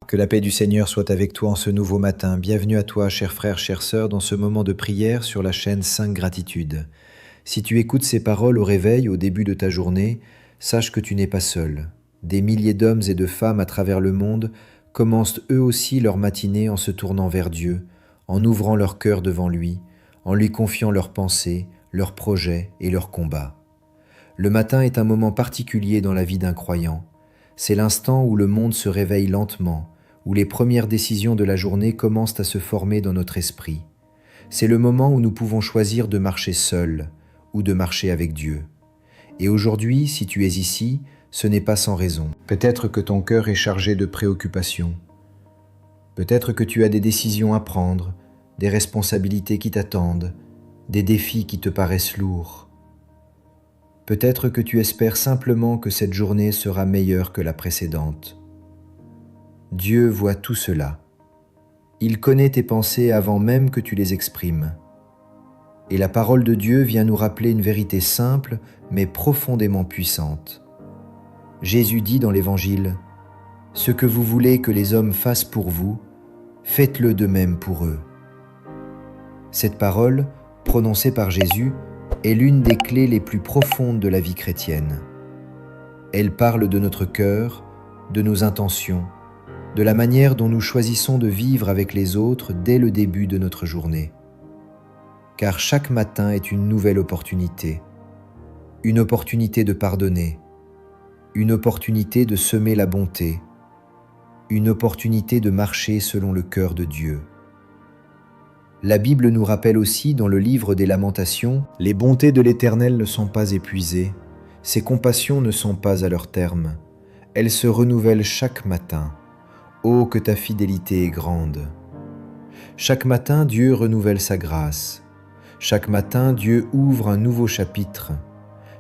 Que la paix du Seigneur soit avec toi en ce nouveau matin. Bienvenue à toi, chers frères, chères sœurs, dans ce moment de prière sur la chaîne 5 Gratitude. Si tu écoutes ces paroles au réveil, au début de ta journée, sache que tu n'es pas seul. Des milliers d'hommes et de femmes à travers le monde commencent eux aussi leur matinée en se tournant vers Dieu, en ouvrant leur cœur devant lui, en lui confiant leurs pensées, leurs projets et leurs combats. Le matin est un moment particulier dans la vie d'un croyant. C'est l'instant où le monde se réveille lentement, où les premières décisions de la journée commencent à se former dans notre esprit. C'est le moment où nous pouvons choisir de marcher seuls ou de marcher avec Dieu. Et aujourd'hui, si tu es ici, ce n'est pas sans raison. Peut-être que ton cœur est chargé de préoccupations. Peut-être que tu as des décisions à prendre, des responsabilités qui t'attendent, des défis qui te paraissent lourds. Peut-être que tu espères simplement que cette journée sera meilleure que la précédente. Dieu voit tout cela. Il connaît tes pensées avant même que tu les exprimes. Et la parole de Dieu vient nous rappeler une vérité simple mais profondément puissante. Jésus dit dans l'Évangile : « Ce que vous voulez que les hommes fassent pour vous, faites-le de même pour eux. » Cette parole, prononcée par Jésus, est l'une des clés les plus profondes de la vie chrétienne. Elle parle de notre cœur, de nos intentions, de la manière dont nous choisissons de vivre avec les autres dès le début de notre journée. Car chaque matin est une nouvelle opportunité. Une opportunité de pardonner, une opportunité de semer la bonté, une opportunité de marcher selon le cœur de Dieu. La Bible nous rappelle aussi dans le livre des Lamentations : « Les bontés de l'Éternel ne sont pas épuisées, ses compassions ne sont pas à leur terme, elles se renouvellent chaque matin. Oh, que ta fidélité est grande ! » Chaque matin, Dieu renouvelle sa grâce. Chaque matin, Dieu ouvre un nouveau chapitre.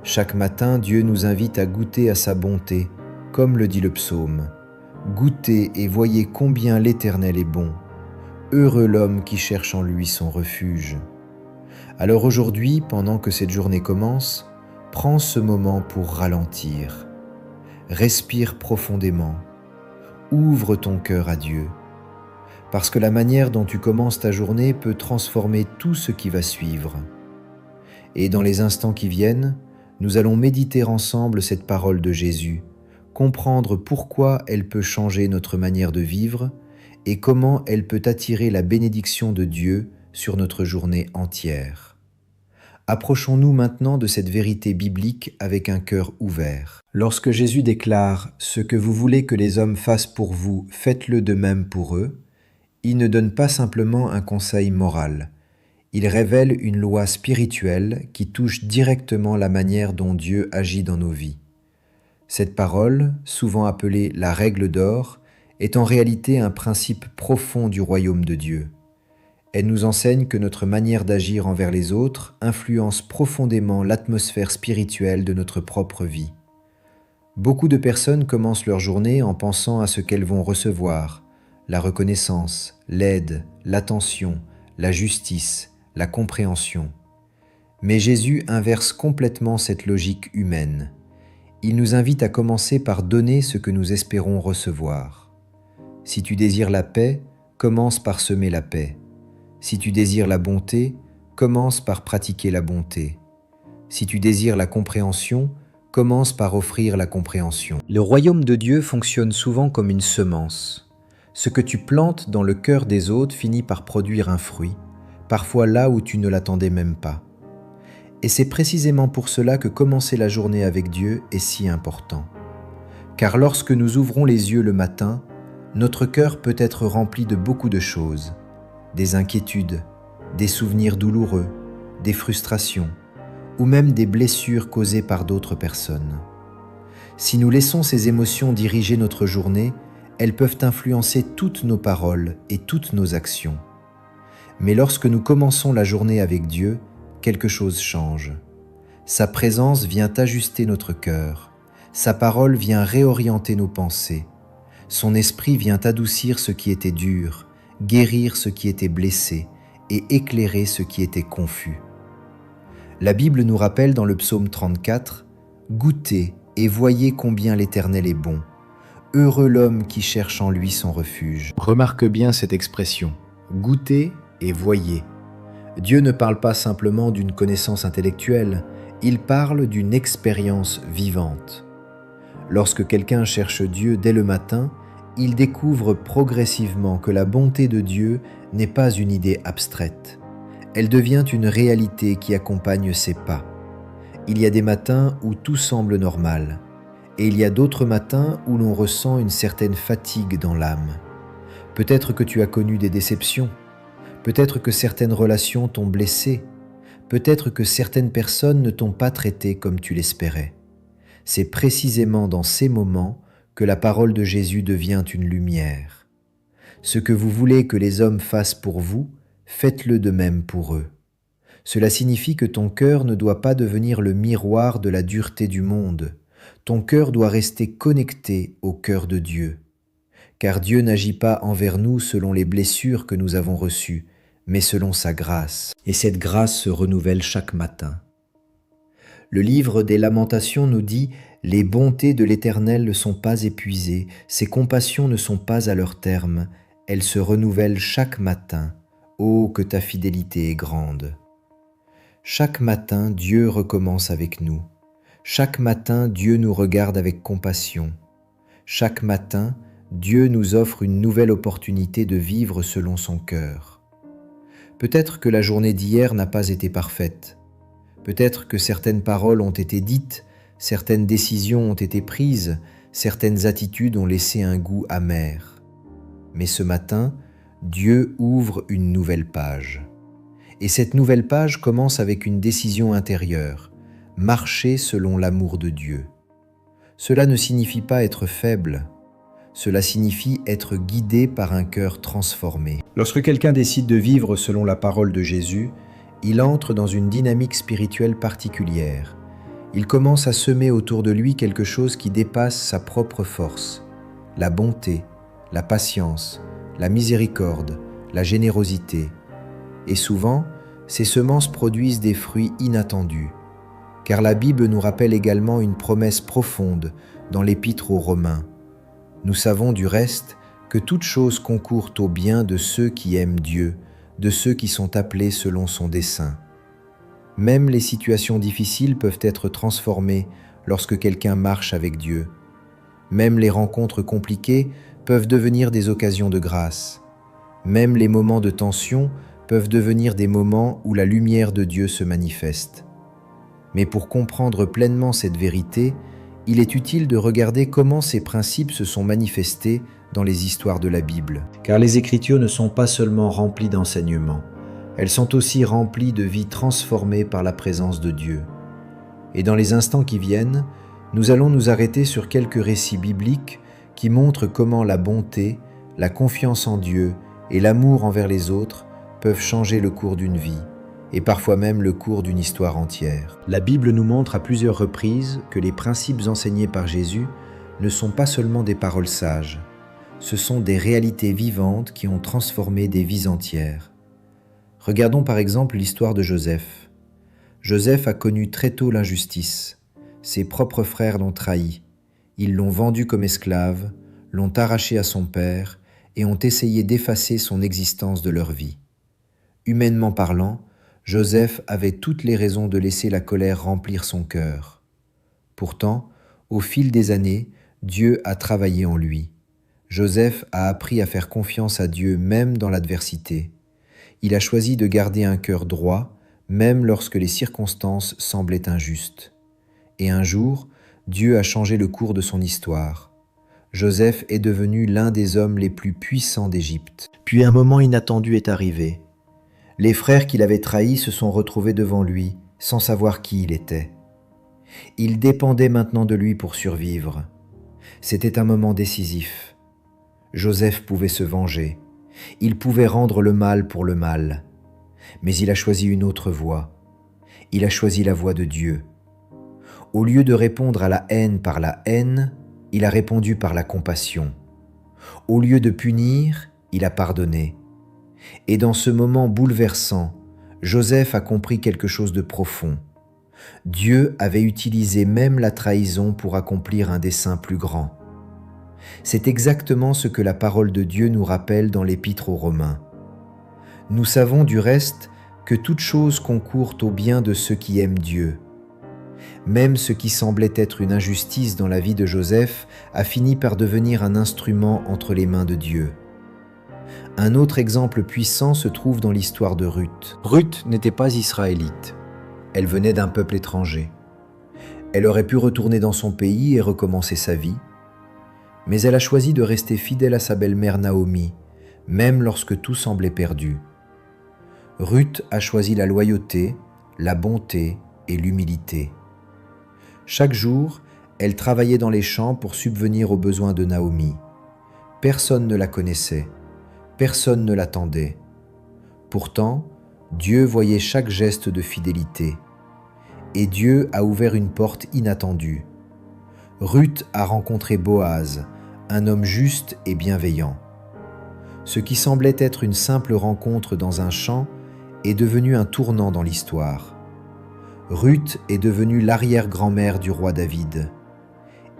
Chaque matin, Dieu nous invite à goûter à sa bonté, comme le dit le psaume. « Goûtez et voyez combien l'Éternel est bon. Heureux l'homme qui cherche en lui son refuge. » Alors aujourd'hui, pendant que cette journée commence, prends ce moment pour ralentir. Respire profondément. Ouvre ton cœur à Dieu. Parce que la manière dont tu commences ta journée peut transformer tout ce qui va suivre. Et dans les instants qui viennent, nous allons méditer ensemble cette parole de Jésus, comprendre pourquoi elle peut changer notre manière de vivre et comment elle peut attirer la bénédiction de Dieu sur notre journée entière. Approchons-nous maintenant de cette vérité biblique avec un cœur ouvert. Lorsque Jésus déclare « Ce que vous voulez que les hommes fassent pour vous, faites-le de même pour eux », il ne donne pas simplement un conseil moral. Il révèle une loi spirituelle qui touche directement la manière dont Dieu agit dans nos vies. Cette parole, souvent appelée la règle d'or, est en réalité un principe profond du royaume de Dieu. Elle nous enseigne que notre manière d'agir envers les autres influence profondément l'atmosphère spirituelle de notre propre vie. Beaucoup de personnes commencent leur journée en pensant à ce qu'elles vont recevoir: la reconnaissance, l'aide, l'attention, la justice, la compréhension. Mais Jésus inverse complètement cette logique humaine. Il nous invite à commencer par donner ce que nous espérons recevoir. Si tu désires la paix, commence par semer la paix. Si tu désires la bonté, commence par pratiquer la bonté. Si tu désires la compréhension, commence par offrir la compréhension. Le royaume de Dieu fonctionne souvent comme une semence. Ce que tu plantes dans le cœur des autres finit par produire un fruit, parfois là où tu ne l'attendais même pas. Et c'est précisément pour cela que commencer la journée avec Dieu est si important. Car lorsque nous ouvrons les yeux le matin, notre cœur peut être rempli de beaucoup de choses, des inquiétudes, des souvenirs douloureux, des frustrations, ou même des blessures causées par d'autres personnes. Si nous laissons ces émotions diriger notre journée, elles peuvent influencer toutes nos paroles et toutes nos actions. Mais lorsque nous commençons la journée avec Dieu, quelque chose change. Sa présence vient ajuster notre cœur. Sa parole vient réorienter nos pensées. Son esprit vient adoucir ce qui était dur, guérir ce qui était blessé et éclairer ce qui était confus. La Bible nous rappelle dans le psaume 34 « Goûtez et voyez combien l'Éternel est bon. Heureux l'homme qui cherche en lui son refuge. Remarque bien cette expression. Goûtez et voyez. Dieu ne parle pas simplement d'une connaissance intellectuelle, il parle d'une expérience vivante. Lorsque quelqu'un cherche Dieu dès le matin, il découvre progressivement que la bonté de Dieu n'est pas une idée abstraite. Elle devient une réalité qui accompagne ses pas. Il y a des matins où tout semble normal, et il y a d'autres matins où l'on ressent une certaine fatigue dans l'âme. Peut-être que tu as connu des déceptions, peut-être que certaines relations t'ont blessé, peut-être que certaines personnes ne t'ont pas traité comme tu l'espérais. C'est précisément dans ces moments que la parole de Jésus devient une lumière. Ce que vous voulez que les hommes fassent pour vous, faites-le de même pour eux. Cela signifie que ton cœur ne doit pas devenir le miroir de la dureté du monde. Ton cœur doit rester connecté au cœur de Dieu. Car Dieu n'agit pas envers nous selon les blessures que nous avons reçues, mais selon sa grâce. Et cette grâce se renouvelle chaque matin. Le livre des Lamentations nous dit « Les bontés de l'Éternel ne sont pas épuisées, ses compassions ne sont pas à leur terme, elles se renouvellent chaque matin. Oh, que ta fidélité est grande !» Chaque matin, Dieu recommence avec nous. Chaque matin, Dieu nous regarde avec compassion. Chaque matin, Dieu nous offre une nouvelle opportunité de vivre selon son cœur. Peut-être que la journée d'hier n'a pas été parfaite. Peut-être que certaines paroles ont été dites, certaines décisions ont été prises, certaines attitudes ont laissé un goût amer. Mais ce matin, Dieu ouvre une nouvelle page. Et cette nouvelle page commence avec une décision intérieure, marcher selon l'amour de Dieu. Cela ne signifie pas être faible, cela signifie être guidé par un cœur transformé. Lorsque quelqu'un décide de vivre selon la parole de Jésus, il entre dans une dynamique spirituelle particulière. Il commence à semer autour de lui quelque chose qui dépasse sa propre force, la bonté, la patience, la miséricorde, la générosité. Et souvent, ces semences produisent des fruits inattendus, car la Bible nous rappelle également une promesse profonde dans l'Épître aux Romains. Nous savons du reste que toute chose concourt au bien de ceux qui aiment Dieu, de ceux qui sont appelés selon son dessein. Même les situations difficiles peuvent être transformées lorsque quelqu'un marche avec Dieu. Même les rencontres compliquées peuvent devenir des occasions de grâce. Même les moments de tension peuvent devenir des moments où la lumière de Dieu se manifeste. Mais pour comprendre pleinement cette vérité, il est utile de regarder comment ces principes se sont manifestés dans les histoires de la Bible. Car les Écritures ne sont pas seulement remplies d'enseignements, elles sont aussi remplies de vies transformées par la présence de Dieu. Et dans les instants qui viennent, nous allons nous arrêter sur quelques récits bibliques qui montrent comment la bonté, la confiance en Dieu et l'amour envers les autres peuvent changer le cours d'une vie, et parfois même le cours d'une histoire entière. La Bible nous montre à plusieurs reprises que les principes enseignés par Jésus ne sont pas seulement des paroles sages, ce sont des réalités vivantes qui ont transformé des vies entières. Regardons par exemple l'histoire de Joseph. Joseph a connu très tôt l'injustice. Ses propres frères l'ont trahi. Ils l'ont vendu comme esclave, l'ont arraché à son père et ont essayé d'effacer son existence de leur vie. Humainement parlant, Joseph avait toutes les raisons de laisser la colère remplir son cœur. Pourtant, au fil des années, Dieu a travaillé en lui. Joseph a appris à faire confiance à Dieu même dans l'adversité. Il a choisi de garder un cœur droit, même lorsque les circonstances semblaient injustes. Et un jour, Dieu a changé le cours de son histoire. Joseph est devenu l'un des hommes les plus puissants d'Égypte. Puis un moment inattendu est arrivé. Les frères qui l'avaient trahi se sont retrouvés devant lui, sans savoir qui il était. Ils dépendaient maintenant de lui pour survivre. C'était un moment décisif. Joseph pouvait se venger. Il pouvait rendre le mal pour le mal. Mais il a choisi une autre voie. Il a choisi la voie de Dieu. Au lieu de répondre à la haine par la haine, il a répondu par la compassion. Au lieu de punir, il a pardonné. Et dans ce moment bouleversant, Joseph a compris quelque chose de profond. Dieu avait utilisé même la trahison pour accomplir un dessein plus grand. C'est exactement ce que la parole de Dieu nous rappelle dans l'Épître aux Romains. Nous savons du reste que toute chose concourt au bien de ceux qui aiment Dieu. Même ce qui semblait être une injustice dans la vie de Joseph a fini par devenir un instrument entre les mains de Dieu. Un autre exemple puissant se trouve dans l'histoire de Ruth. Ruth n'était pas israélite. Elle venait d'un peuple étranger. Elle aurait pu retourner dans son pays et recommencer sa vie, mais elle a choisi de rester fidèle à sa belle-mère Naomi, même lorsque tout semblait perdu. Ruth a choisi la loyauté, la bonté et l'humilité. Chaque jour, elle travaillait dans les champs pour subvenir aux besoins de Naomi. Personne ne la connaissait, personne ne l'attendait. Pourtant, Dieu voyait chaque geste de fidélité. Et Dieu a ouvert une porte inattendue. Ruth a rencontré Boaz, un homme juste et bienveillant. Ce qui semblait être une simple rencontre dans un champ est devenu un tournant dans l'histoire. Ruth est devenue l'arrière-grand-mère du roi David.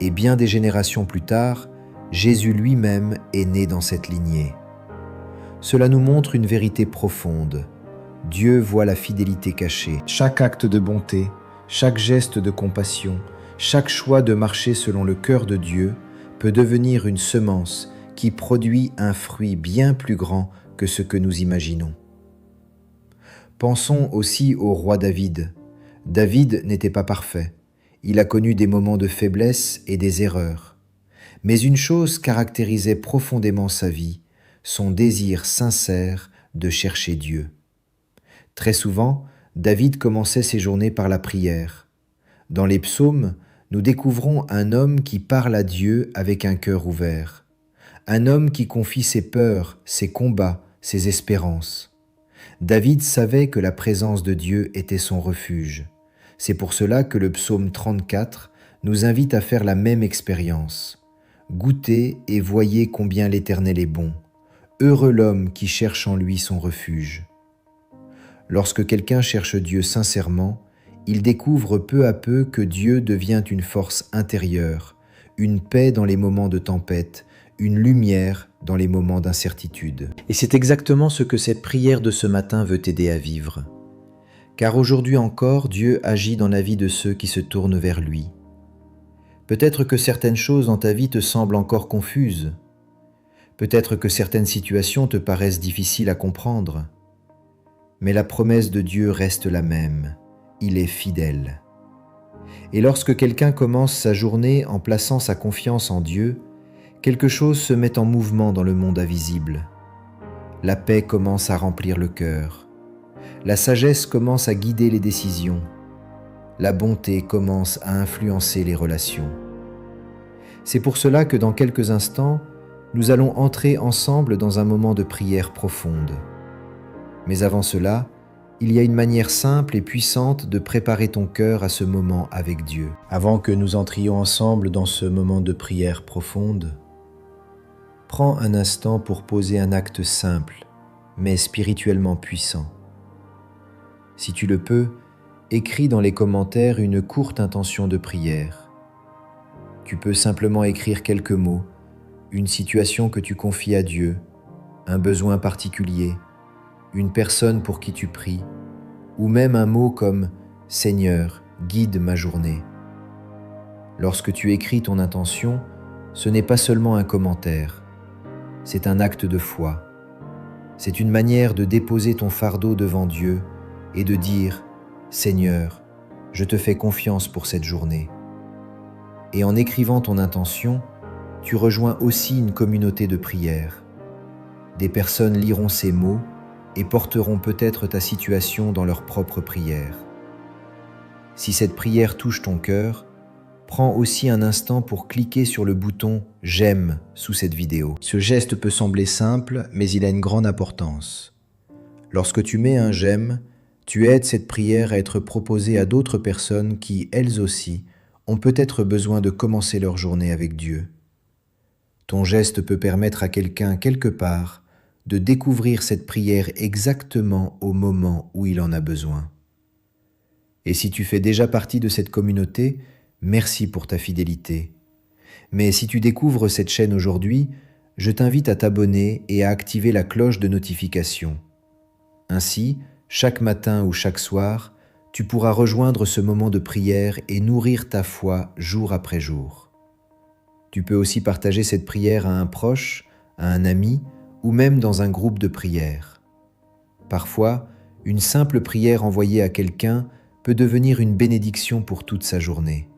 Et bien des générations plus tard, Jésus lui-même est né dans cette lignée. Cela nous montre une vérité profonde. Dieu voit la fidélité cachée. Chaque acte de bonté, chaque geste de compassion, chaque choix de marcher selon le cœur de Dieu peut devenir une semence qui produit un fruit bien plus grand que ce que nous imaginons. Pensons aussi au roi David. David n'était pas parfait. Il a connu des moments de faiblesse et des erreurs. Mais une chose caractérisait profondément sa vie, son désir sincère de chercher Dieu. Très souvent, David commençait ses journées par la prière. Dans les psaumes, nous découvrons un homme qui parle à Dieu avec un cœur ouvert. Un homme qui confie ses peurs, ses combats, ses espérances. David savait que la présence de Dieu était son refuge. C'est pour cela que le psaume 34 nous invite à faire la même expérience. Goûtez et voyez combien l'Éternel est bon. Heureux l'homme qui cherche en lui son refuge. Lorsque quelqu'un cherche Dieu sincèrement, il découvre peu à peu que Dieu devient une force intérieure, une paix dans les moments de tempête, une lumière dans les moments d'incertitude. Et c'est exactement ce que cette prière de ce matin veut t'aider à vivre. Car aujourd'hui encore, Dieu agit dans la vie de ceux qui se tournent vers lui. Peut-être que certaines choses dans ta vie te semblent encore confuses. Peut-être que certaines situations te paraissent difficiles à comprendre. Mais la promesse de Dieu reste la même. Il est fidèle. Et lorsque quelqu'un commence sa journée en plaçant sa confiance en Dieu, quelque chose se met en mouvement dans le monde invisible. La paix commence à remplir le cœur. La sagesse commence à guider les décisions. La bonté commence à influencer les relations. C'est pour cela que dans quelques instants, nous allons entrer ensemble dans un moment de prière profonde. Mais avant cela, il y a une manière simple et puissante de préparer ton cœur à ce moment avec Dieu. Avant que nous entrions ensemble dans ce moment de prière profonde, prends un instant pour poser un acte simple, mais spirituellement puissant. Si tu le peux, écris dans les commentaires une courte intention de prière. Tu peux simplement écrire quelques mots, une situation que tu confies à Dieu, un besoin particulier, une personne pour qui tu pries, ou même un mot comme « Seigneur, guide ma journée ». Lorsque tu écris ton intention, ce n'est pas seulement un commentaire, c'est un acte de foi. C'est une manière de déposer ton fardeau devant Dieu et de dire « Seigneur, je te fais confiance pour cette journée ». Et en écrivant ton intention, tu rejoins aussi une communauté de prière. Des personnes liront ces mots et porteront peut-être ta situation dans leur propre prière. Si cette prière touche ton cœur, prends aussi un instant pour cliquer sur le bouton « J'aime » sous cette vidéo. Ce geste peut sembler simple, mais il a une grande importance. Lorsque tu mets un « J'aime », tu aides cette prière à être proposée à d'autres personnes qui, elles aussi, ont peut-être besoin de commencer leur journée avec Dieu. Ton geste peut permettre à quelqu'un quelque part de découvrir cette prière exactement au moment où il en a besoin. Et si tu fais déjà partie de cette communauté, merci pour ta fidélité. Mais si tu découvres cette chaîne aujourd'hui, je t'invite à t'abonner et à activer la cloche de notification. Ainsi, chaque matin ou chaque soir, tu pourras rejoindre ce moment de prière et nourrir ta foi jour après jour. Tu peux aussi partager cette prière à un proche, à un ami ou même dans un groupe de prière. Parfois, une simple prière envoyée à quelqu'un peut devenir une bénédiction pour toute sa journée.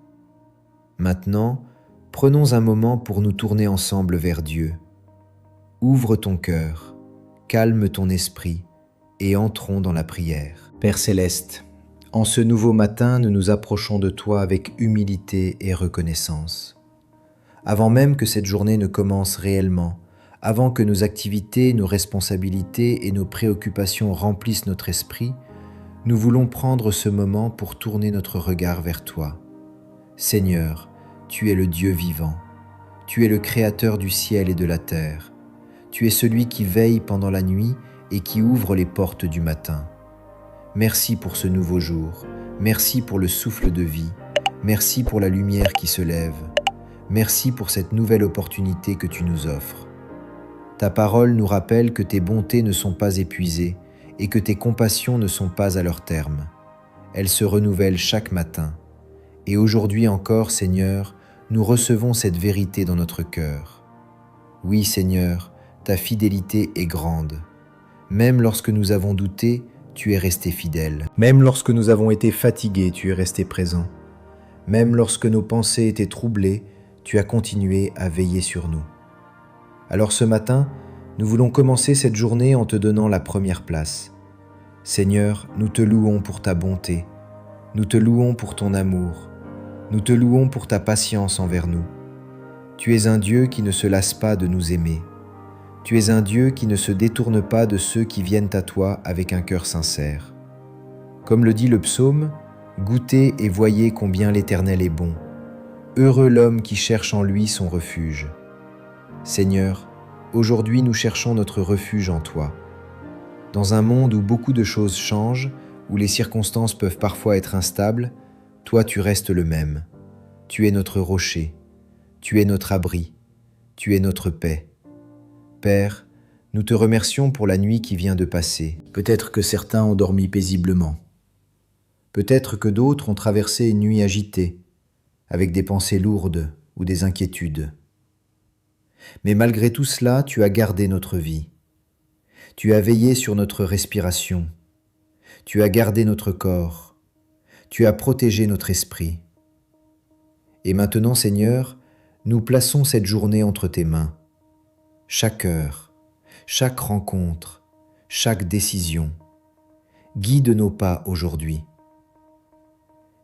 Maintenant, prenons un moment pour nous tourner ensemble vers Dieu. Ouvre ton cœur, calme ton esprit et entrons dans la prière. Père Céleste, en ce nouveau matin, nous nous approchons de toi avec humilité et reconnaissance. Avant même que cette journée ne commence réellement, avant que nos activités, nos responsabilités et nos préoccupations remplissent notre esprit, nous voulons prendre ce moment pour tourner notre regard vers toi. Seigneur, tu es le Dieu vivant. Tu es le Créateur du ciel et de la terre. Tu es celui qui veille pendant la nuit et qui ouvre les portes du matin. Merci pour ce nouveau jour. Merci pour le souffle de vie. Merci pour la lumière qui se lève. Merci pour cette nouvelle opportunité que tu nous offres. Ta parole nous rappelle que tes bontés ne sont pas épuisées et que tes compassions ne sont pas à leur terme. Elles se renouvellent chaque matin. Et aujourd'hui encore, Seigneur, nous recevons cette vérité dans notre cœur. Oui, Seigneur, ta fidélité est grande. Même lorsque nous avons douté, tu es resté fidèle. Même lorsque nous avons été fatigués, tu es resté présent. Même lorsque nos pensées étaient troublées, tu as continué à veiller sur nous. Alors ce matin, nous voulons commencer cette journée en te donnant la première place. Seigneur, nous te louons pour ta bonté. Nous te louons pour ton amour. Nous te louons pour ta patience envers nous. Tu es un Dieu qui ne se lasse pas de nous aimer. Tu es un Dieu qui ne se détourne pas de ceux qui viennent à toi avec un cœur sincère. Comme le dit le psaume, « Goûtez et voyez combien l'Éternel est bon. Heureux l'homme qui cherche en lui son refuge. » Seigneur, aujourd'hui nous cherchons notre refuge en toi. Dans un monde où beaucoup de choses changent, où les circonstances peuvent parfois être instables, toi tu restes le même. Tu es notre rocher, tu es notre abri, tu es notre paix. Père, nous te remercions pour la nuit qui vient de passer. Peut-être que certains ont dormi paisiblement. Peut-être que d'autres ont traversé une nuit agitée, avec des pensées lourdes ou des inquiétudes. Mais malgré tout cela, tu as gardé notre vie. Tu as veillé sur notre respiration. Tu as gardé notre corps. Tu as protégé notre esprit. Et maintenant, Seigneur, nous plaçons cette journée entre tes mains. Chaque heure, chaque rencontre, chaque décision. Guide nos pas aujourd'hui.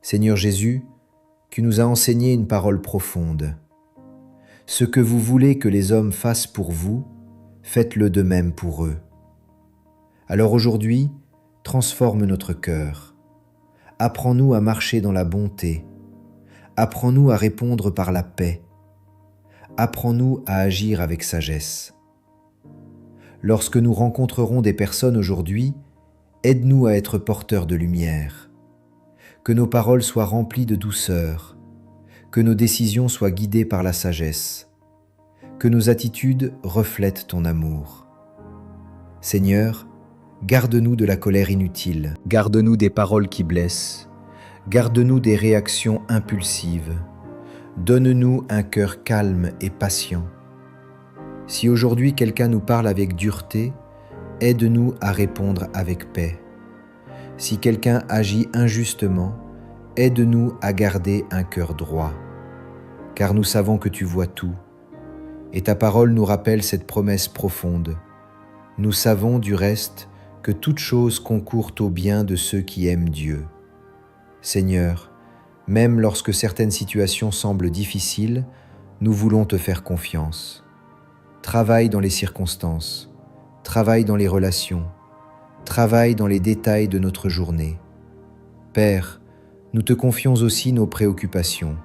Seigneur Jésus, tu nous as enseigné une parole profonde. Ce que vous voulez que les hommes fassent pour vous, faites-le de même pour eux. Alors aujourd'hui, transforme notre cœur. Apprends-nous à marcher dans la bonté. Apprends-nous à répondre par la paix. Apprends-nous à agir avec sagesse. Lorsque nous rencontrerons des personnes aujourd'hui, aide-nous à être porteurs de lumière. Que nos paroles soient remplies de douceur. Que nos décisions soient guidées par la sagesse. Que nos attitudes reflètent ton amour. Seigneur, garde-nous de la colère inutile. Garde-nous des paroles qui blessent. Garde-nous des réactions impulsives. Donne-nous un cœur calme et patient. Si aujourd'hui quelqu'un nous parle avec dureté, aide-nous à répondre avec paix. Si quelqu'un agit injustement, aide-nous à garder un cœur droit. Car nous savons que tu vois tout, et ta parole nous rappelle cette promesse profonde. Nous savons du reste que toute chose concourt au bien de ceux qui aiment Dieu. Seigneur, même lorsque certaines situations semblent difficiles, nous voulons te faire confiance. Travaille dans les circonstances, travaille dans les relations, travaille dans les détails de notre journée. Père, nous te confions aussi nos préoccupations.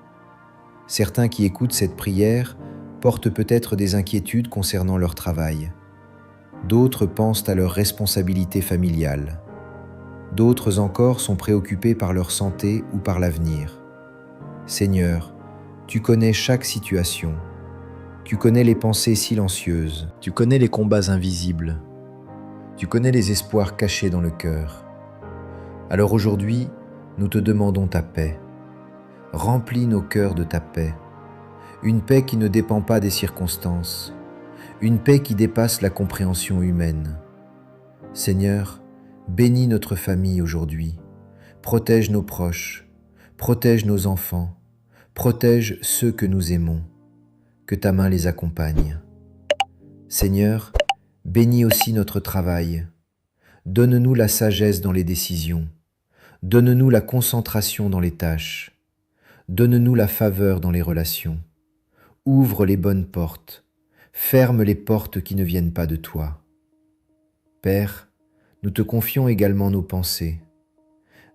Certains qui écoutent cette prière portent peut-être des inquiétudes concernant leur travail. D'autres pensent à leurs responsabilités familiales. D'autres encore sont préoccupés par leur santé ou par l'avenir. Seigneur, Tu connais chaque situation. Tu connais les pensées silencieuses. Tu connais les combats invisibles. Tu connais les espoirs cachés dans le cœur. Alors aujourd'hui, nous te demandons ta paix. Remplis nos cœurs de ta paix. Une paix qui ne dépend pas des circonstances. Une paix qui dépasse la compréhension humaine. Seigneur, bénis notre famille aujourd'hui. Protège nos proches. Protège nos enfants. Protège ceux que nous aimons. Que ta main les accompagne. Seigneur, bénis aussi notre travail. Donne-nous la sagesse dans les décisions. Donne-nous la concentration dans les tâches. Donne-nous la faveur dans les relations. Ouvre les bonnes portes. Ferme les portes qui ne viennent pas de toi. Père, nous te confions également nos pensées.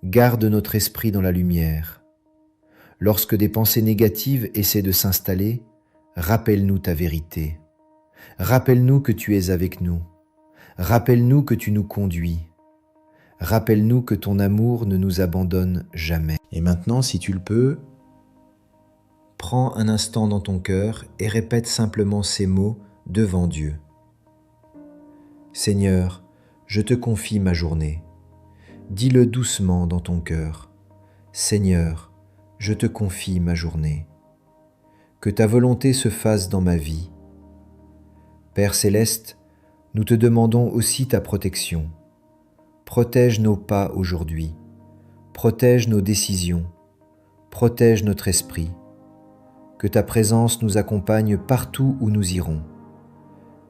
Garde notre esprit dans la lumière. Lorsque des pensées négatives essaient de s'installer, rappelle-nous ta vérité. Rappelle-nous que tu es avec nous. Rappelle-nous que tu nous conduis. Rappelle-nous que ton amour ne nous abandonne jamais. Et maintenant, si tu le peux, prends un instant dans ton cœur et répète simplement ces mots devant Dieu. Seigneur, je te confie ma journée. Dis-le doucement dans ton cœur. Seigneur, je te confie ma journée. Que ta volonté se fasse dans ma vie. Père céleste, nous te demandons aussi ta protection. Protège nos pas aujourd'hui. Protège nos décisions. Protège notre esprit. Que ta présence nous accompagne partout où nous irons.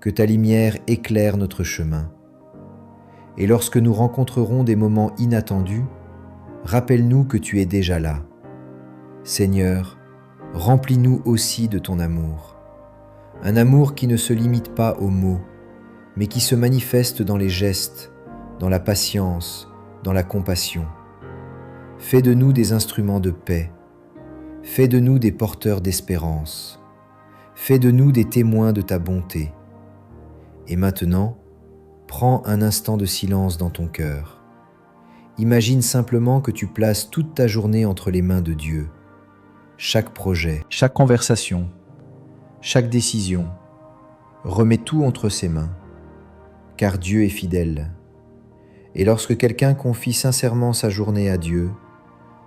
Que ta lumière éclaire notre chemin. Et lorsque nous rencontrerons des moments inattendus, rappelle-nous que tu es déjà là. Seigneur, remplis-nous aussi de ton amour. Un amour qui ne se limite pas aux mots, mais qui se manifeste dans les gestes, dans la patience, dans la compassion. Fais de nous des instruments de paix. Fais de nous des porteurs d'espérance. Fais de nous des témoins de ta bonté. Et maintenant, prends un instant de silence dans ton cœur. Imagine simplement que tu places toute ta journée entre les mains de Dieu. Chaque projet, chaque conversation, chaque décision, remets tout entre ses mains, car Dieu est fidèle. Et lorsque quelqu'un confie sincèrement sa journée à Dieu,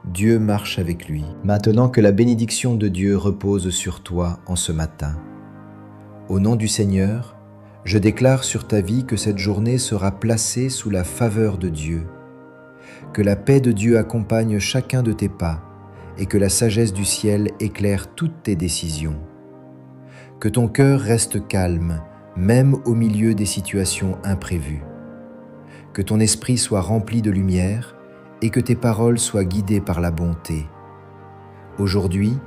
Dieu marche avec lui. Maintenant que la bénédiction de Dieu repose sur toi en ce matin. Au nom du Seigneur, je déclare sur ta vie que cette journée sera placée sous la faveur de Dieu. Que la paix de Dieu accompagne chacun de tes pas et que la sagesse du ciel éclaire toutes tes décisions. Que ton cœur reste calme, même au milieu des situations imprévues. Que ton esprit soit rempli de lumière et que tes paroles soient guidées par la bonté. Aujourd'hui,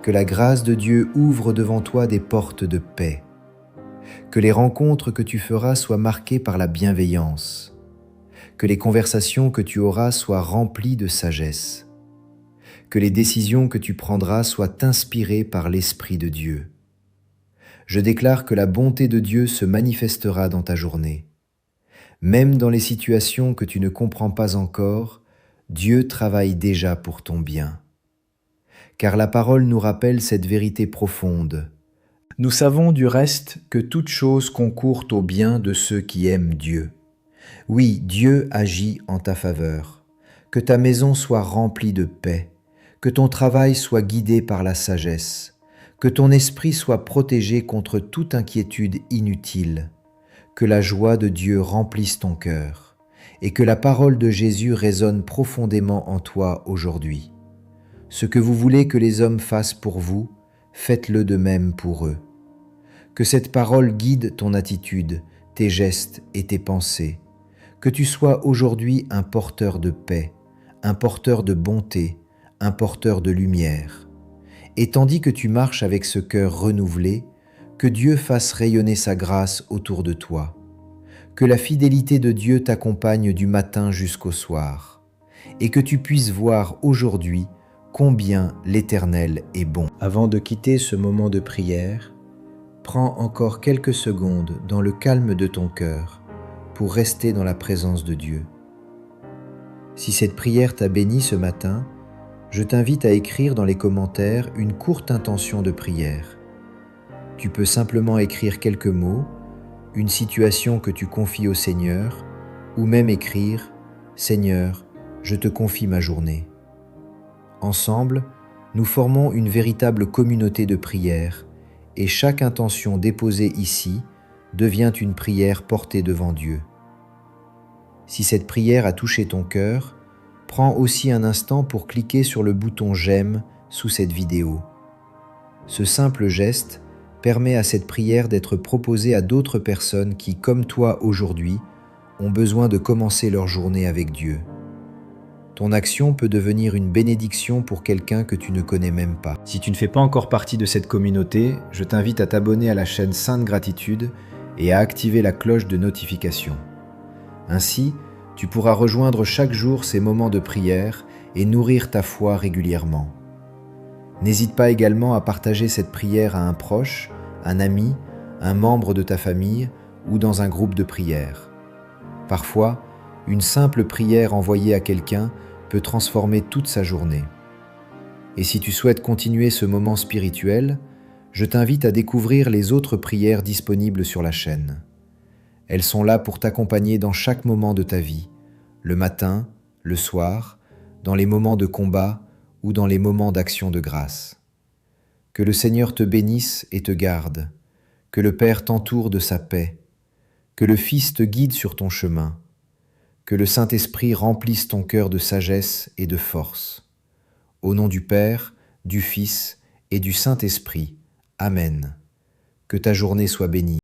que la grâce de Dieu ouvre devant toi des portes de paix. Que les rencontres que tu feras soient marquées par la bienveillance. Que les conversations que tu auras soient remplies de sagesse. Que les décisions que tu prendras soient inspirées par l'Esprit de Dieu. Je déclare que la bonté de Dieu se manifestera dans ta journée. Même dans les situations que tu ne comprends pas encore, Dieu travaille déjà pour ton bien. Car la parole nous rappelle cette vérité profonde. Nous savons du reste que toute chose concourt au bien de ceux qui aiment Dieu. Oui, Dieu agit en ta faveur. Que ta maison soit remplie de paix, que ton travail soit guidé par la sagesse, que ton esprit soit protégé contre toute inquiétude inutile, que la joie de Dieu remplisse ton cœur et que la parole de Jésus résonne profondément en toi aujourd'hui. Ce que vous voulez que les hommes fassent pour vous, faites-le de même pour eux. Que cette parole guide ton attitude, tes gestes et tes pensées. Que tu sois aujourd'hui un porteur de paix, un porteur de bonté, un porteur de lumière. Et tandis que tu marches avec ce cœur renouvelé, que Dieu fasse rayonner sa grâce autour de toi. Que la fidélité de Dieu t'accompagne du matin jusqu'au soir. Et que tu puisses voir aujourd'hui combien l'Éternel est bon. Avant de quitter ce moment de prière, prends encore quelques secondes dans le calme de ton cœur pour rester dans la présence de Dieu. Si cette prière t'a béni ce matin, je t'invite à écrire dans les commentaires une courte intention de prière. Tu peux simplement écrire quelques mots, une situation que tu confies au Seigneur, ou même écrire « Seigneur, je te confie ma journée ». Ensemble, nous formons une véritable communauté de prière et chaque intention déposée ici devient une prière portée devant Dieu. Si cette prière a touché ton cœur, prends aussi un instant pour cliquer sur le bouton « J'aime » sous cette vidéo. Ce simple geste permet à cette prière d'être proposée à d'autres personnes qui, comme toi aujourd'hui, ont besoin de commencer leur journée avec Dieu. Ton action peut devenir une bénédiction pour quelqu'un que tu ne connais même pas. Si tu ne fais pas encore partie de cette communauté, je t'invite à t'abonner à la chaîne Sainte Gratitude et à activer la cloche de notification. Ainsi, tu pourras rejoindre chaque jour ces moments de prière et nourrir ta foi régulièrement. N'hésite pas également à partager cette prière à un proche, un ami, un membre de ta famille ou dans un groupe de prière. Parfois, une simple prière envoyée à quelqu'un peut transformer toute sa journée. Et si tu souhaites continuer ce moment spirituel, je t'invite à découvrir les autres prières disponibles sur la chaîne. Elles sont là pour t'accompagner dans chaque moment de ta vie, le matin, le soir, dans les moments de combat ou dans les moments d'action de grâce. Que le Seigneur te bénisse et te garde, que le Père t'entoure de sa paix, que le Fils te guide sur ton chemin, que le Saint-Esprit remplisse ton cœur de sagesse et de force. Au nom du Père, du Fils et du Saint-Esprit. Amen. Que ta journée soit bénie.